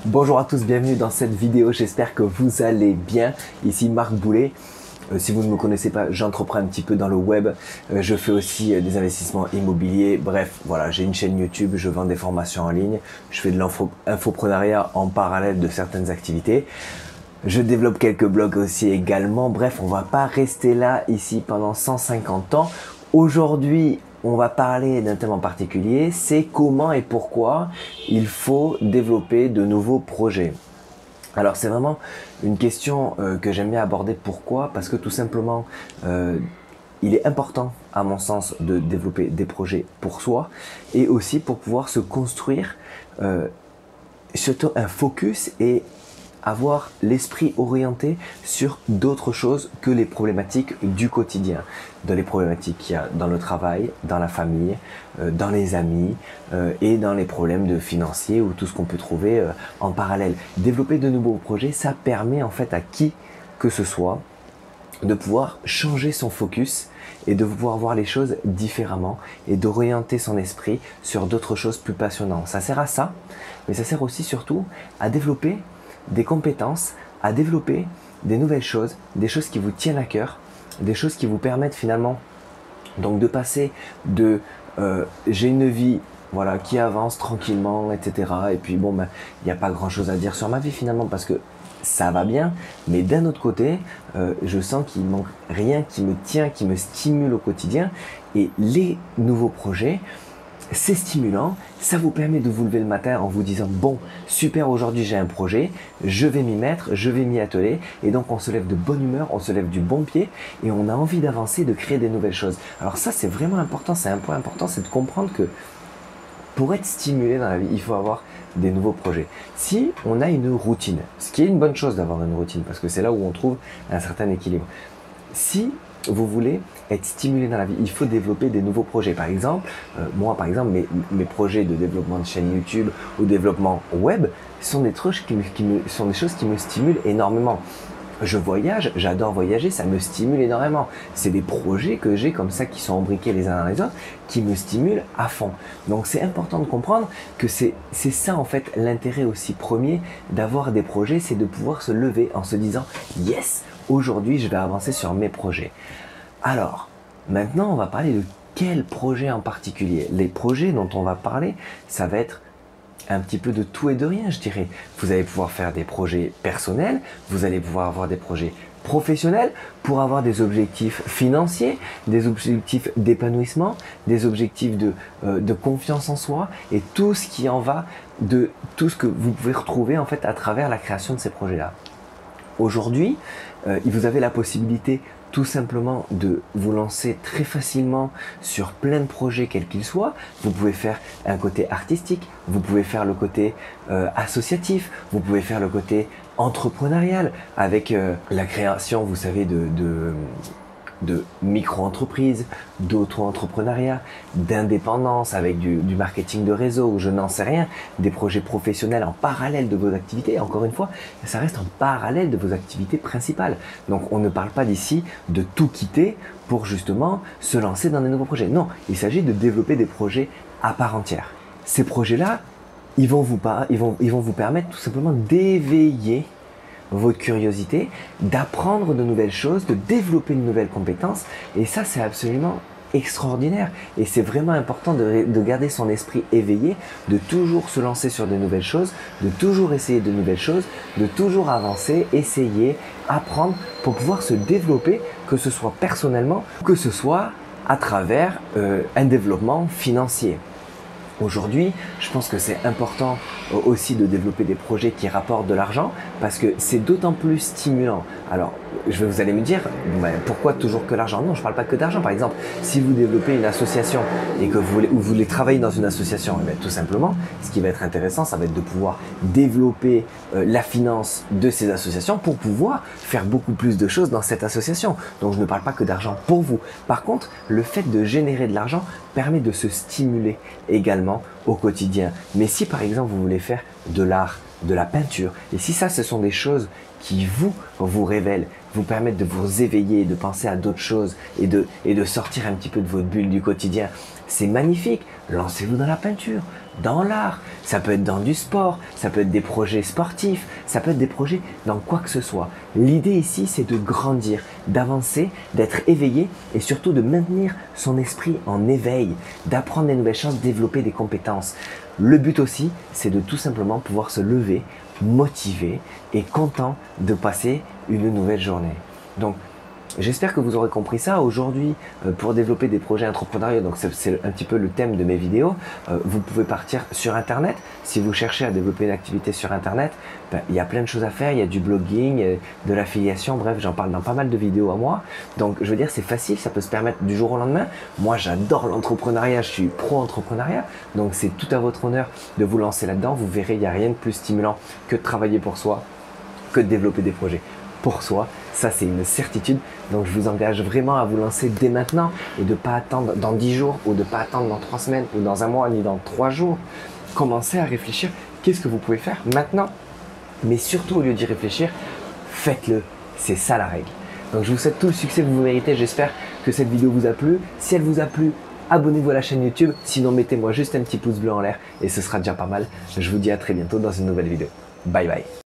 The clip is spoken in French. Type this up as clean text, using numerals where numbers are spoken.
Bonjour à tous, bienvenue dans cette vidéo, j'espère que vous allez bien. Ici Marc Boulet. Si vous ne me connaissez pas, j'entreprends un petit peu dans le web. Je fais aussi des investissements immobiliers. Bref, voilà, j'ai une chaîne YouTube, je vends des formations en ligne. Je fais de l'infoprenariat en parallèle de certaines activités. Je développe quelques blogs aussi également. Bref, on va pas rester là ici pendant 150 ans. Aujourd'hui, on va parler d'un thème en particulier, c'est comment et pourquoi il faut développer de nouveaux projets. Alors c'est vraiment une question que j'aime bien aborder. Pourquoi? Parce que tout simplement, il est important à mon sens de développer des projets pour soi et aussi pour pouvoir se construire surtout un focus et avoir l'esprit orienté sur d'autres choses que les problématiques du quotidien, dans les problématiques qu'il y a dans le travail, dans la famille, dans les amis et dans les problèmes de financiers ou tout ce qu'on peut trouver en parallèle. Développer de nouveaux projets, ça permet en fait à qui que ce soit de pouvoir changer son focus et de pouvoir voir les choses différemment et d'orienter son esprit sur d'autres choses plus passionnantes. Ça sert à ça, mais ça sert aussi surtout à développer des compétences, à développer des nouvelles choses, des choses qui vous tiennent à cœur, des choses qui vous permettent finalement donc de passer de j'ai une vie voilà qui avance tranquillement, etc. Et puis bon, ben, il n'y a pas grand chose à dire sur ma vie finalement parce que ça va bien, mais d'un autre côté, je sens qu'il manque rien qui me tient, qui me stimule au quotidien. Et les nouveaux projets, c'est stimulant, ça vous permet de vous lever le matin en vous disant bon, super, aujourd'hui j'ai un projet, je vais m'y mettre, je vais m'y atteler, et donc on se lève de bonne humeur, on se lève du bon pied et on a envie d'avancer, de créer des nouvelles choses. Alors ça c'est vraiment important, c'est un point important, c'est de comprendre que pour être stimulé dans la vie, il faut avoir des nouveaux projets. Si on a une routine, ce qui est une bonne chose d'avoir une routine parce que c'est là où on trouve un certain équilibre. Si vous voulez être stimulé dans la vie, il faut développer des nouveaux projets. Par exemple, moi par exemple, mes projets de développement de chaîne YouTube ou développement web sont des choses qui me stimulent énormément. Je voyage, j'adore voyager, ça me stimule énormément. C'est des projets que j'ai comme ça qui sont imbriqués les uns dans les autres, qui me stimulent à fond. Donc c'est important de comprendre que c'est ça en fait l'intérêt aussi premier d'avoir des projets, c'est de pouvoir se lever en se disant yes, aujourd'hui je vais avancer sur mes projets. Alors, maintenant on va parler de quel projet en particulier. Les projets dont on va parler, ça va être un petit peu de tout et de rien, je dirais. Vous allez pouvoir faire des projets personnels, vous allez pouvoir avoir des projets professionnels pour avoir des objectifs financiers, des objectifs d'épanouissement, des objectifs de confiance en soi et tout ce qui en va de tout ce que vous pouvez retrouver en fait à travers la création de ces projets-là. Aujourd'hui, vous avez la possibilité tout simplement de vous lancer très facilement sur plein de projets quels qu'ils soient. Vous pouvez faire un côté artistique, vous pouvez faire le côté associatif, vous pouvez faire le côté entrepreneurial avec la création, vous savez, de micro-entreprises, d'auto-entrepreneuriat, d'indépendance avec du marketing de réseau ou je n'en sais rien, des projets professionnels en parallèle de vos activités. Encore une fois, ça reste en parallèle de vos activités principales. Donc on ne parle pas d'ici de tout quitter pour justement se lancer dans des nouveaux projets. Non, il s'agit de développer des projets à part entière. Ces projets-là, ils vont vous permettre tout simplement d'éveiller votre curiosité, d'apprendre de nouvelles choses, de développer de nouvelles compétences et ça c'est absolument extraordinaire et c'est vraiment important de garder son esprit éveillé, de toujours se lancer sur de nouvelles choses, de toujours essayer de nouvelles choses, de toujours avancer, essayer, apprendre pour pouvoir se développer, que ce soit personnellement, que ce soit à travers un développement financier. Aujourd'hui, je pense que c'est important aussi de développer des projets qui rapportent de l'argent parce que c'est d'autant plus stimulant. Alors, vous allez me dire, pourquoi toujours que l'argent? Non, je ne parle pas que d'argent. Par exemple, si vous développez une association et que vous voulez travailler dans une association, tout simplement, ce qui va être intéressant, ça va être de pouvoir développer la finance de ces associations pour pouvoir faire beaucoup plus de choses dans cette association. Donc, je ne parle pas que d'argent pour vous. Par contre, le fait de générer de l'argent permet de se stimuler également au quotidien. Mais si par exemple vous voulez faire de l'art, de la peinture. Et si ça, ce sont des choses qui vous révèlent, vous permettent de vous éveiller, de penser à d'autres choses et de sortir un petit peu de votre bulle du quotidien, c'est magnifique. Lancez-vous dans la peinture, dans l'art. Ça peut être dans du sport, ça peut être des projets sportifs, ça peut être des projets dans quoi que ce soit. L'idée ici, c'est de grandir, d'avancer, d'être éveillé et surtout de maintenir son esprit en éveil, d'apprendre des nouvelles choses, de développer des compétences. Le but aussi, c'est de tout simplement pouvoir se lever motivé et content de passer une nouvelle journée. Donc, j'espère que vous aurez compris ça. Aujourd'hui, pour développer des projets entrepreneuriaux, donc c'est un petit peu le thème de mes vidéos, vous pouvez partir sur Internet. Si vous cherchez à développer une activité sur Internet, il y a plein de choses à faire. Il y a du blogging, de l'affiliation, bref, j'en parle dans pas mal de vidéos à moi. Donc, je veux dire, c'est facile, ça peut se permettre du jour au lendemain. Moi, j'adore l'entrepreneuriat, je suis pro-entrepreneuriat. Donc, c'est tout à votre honneur de vous lancer là-dedans. Vous verrez, il n'y a rien de plus stimulant que de travailler pour soi, que de développer des projets pour soi. Ça, c'est une certitude. Donc, je vous engage vraiment à vous lancer dès maintenant et de ne pas attendre dans 10 jours ou de ne pas attendre dans 3 semaines ou dans un mois ni dans 3 jours. Commencez à réfléchir. Qu'est-ce que vous pouvez faire maintenant? Mais surtout, au lieu d'y réfléchir, faites-le. C'est ça la règle. Donc, je vous souhaite tout le succès que vous méritez. J'espère que cette vidéo vous a plu. Si elle vous a plu, abonnez-vous à la chaîne YouTube. Sinon, mettez-moi juste un petit pouce bleu en l'air et ce sera déjà pas mal. Je vous dis à très bientôt dans une nouvelle vidéo. Bye bye.